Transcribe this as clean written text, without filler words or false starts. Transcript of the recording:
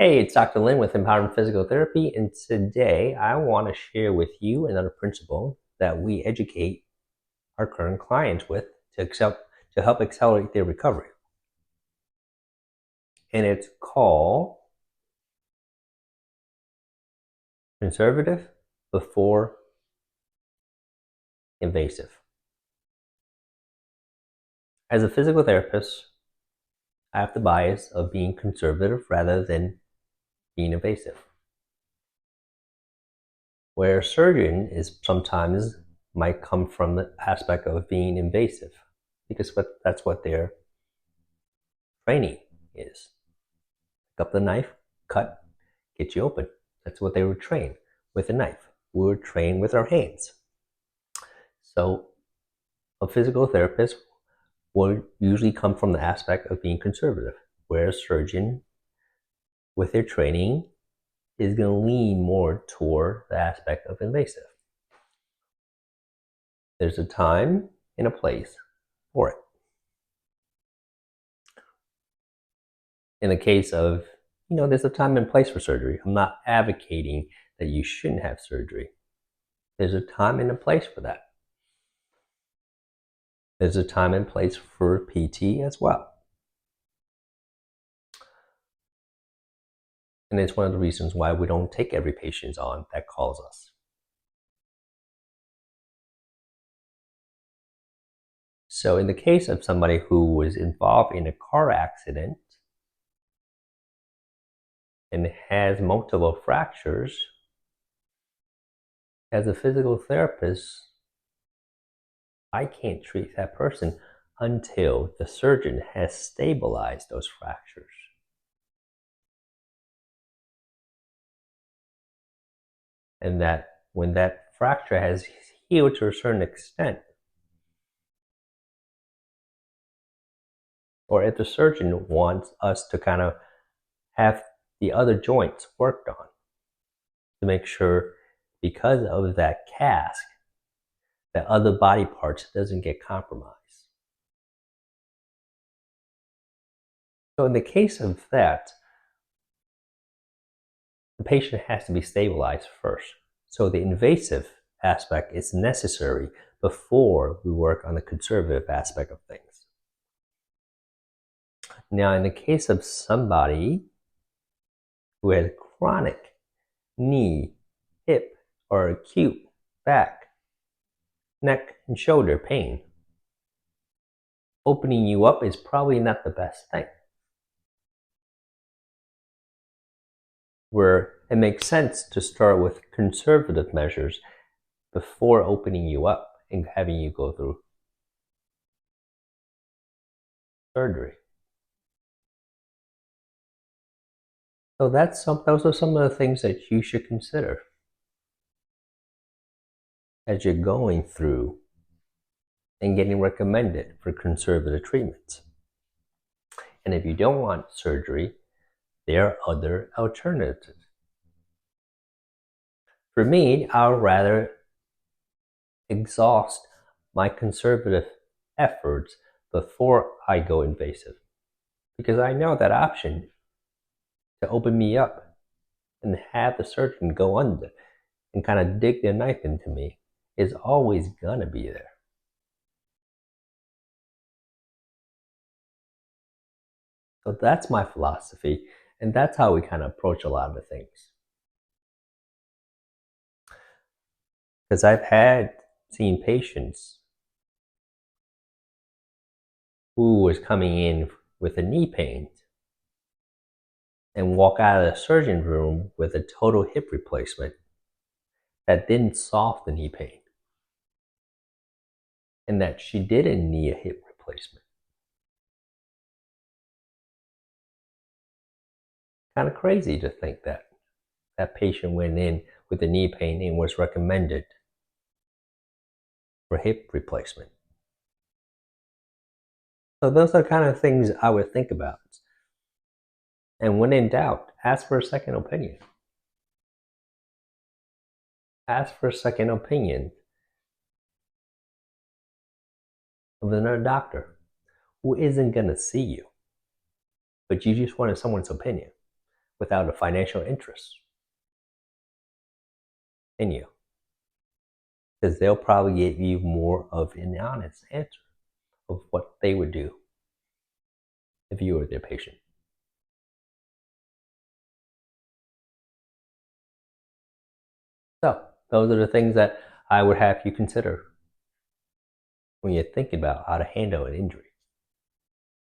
Hey, it's Dr. Lin with Empowering Physical Therapy, and today I want to share with you another principle that we educate our current clients with to help accelerate their recovery. And it's called conservative before invasive. As a physical therapist, I have the bias of being conservative rather than being invasive. Where a surgeon is sometimes might come from the aspect of being invasive because that's what their training is. Pick up the knife, cut, get you open. That's what they were trained with a knife. We were trained with our hands. So a physical therapist will usually come from the aspect of being conservative, where a surgeon with their training is going to lean more toward the aspect of invasive. There's a time and a place for it. In the case of, there's a time and place for surgery. I'm not advocating that you shouldn't have surgery. There's a time and a place for that. There's a time and place for PT as well. And it's one of the reasons why we don't take every patient on that calls us. So in the case of somebody who was involved in a car accident and has multiple fractures, as a physical therapist, I can't treat that person until the surgeon has stabilized those fractures. And that when that fracture has healed to a certain extent, or if the surgeon wants us to kind of have the other joints worked on to make sure, because of that cast, that other body parts doesn't get compromised. So in the case of that, the patient has to be stabilized first. So the invasive aspect is necessary before we work on the conservative aspect of things. Now, in the case of somebody who has chronic knee, hip, or acute back, neck, and shoulder pain, opening you up is probably not the best thing. Where it makes sense to start with conservative measures before opening you up and having you go through surgery. So those are some of the things that you should consider as you're going through and getting recommended for conservative treatments. And if you don't want surgery, there are other alternatives. For me, I would rather exhaust my conservative efforts before I go invasive, because I know that option to open me up and have the surgeon go under and kind of dig their knife into me is always gonna be there. So that's my philosophy, and that's how we kind of approach a lot of the things. Because I've seen patients who was coming in with a knee pain and walk out of the surgeon room with a total hip replacement that didn't solve the knee pain, and that she didn't need a hip replacement. Kind of crazy to think that that patient went in with a knee pain and was recommended for hip replacement. So those are kind of things I would think about. And when in doubt, ask for a second opinion. Ask for a second opinion of another doctor who isn't going to see you, but you just wanted someone's opinion. without a financial interest in you, because they'll probably give you more of an honest answer of what they would do if you were their patient. So those are the things that I would have you consider when you're thinking about how to handle an injury.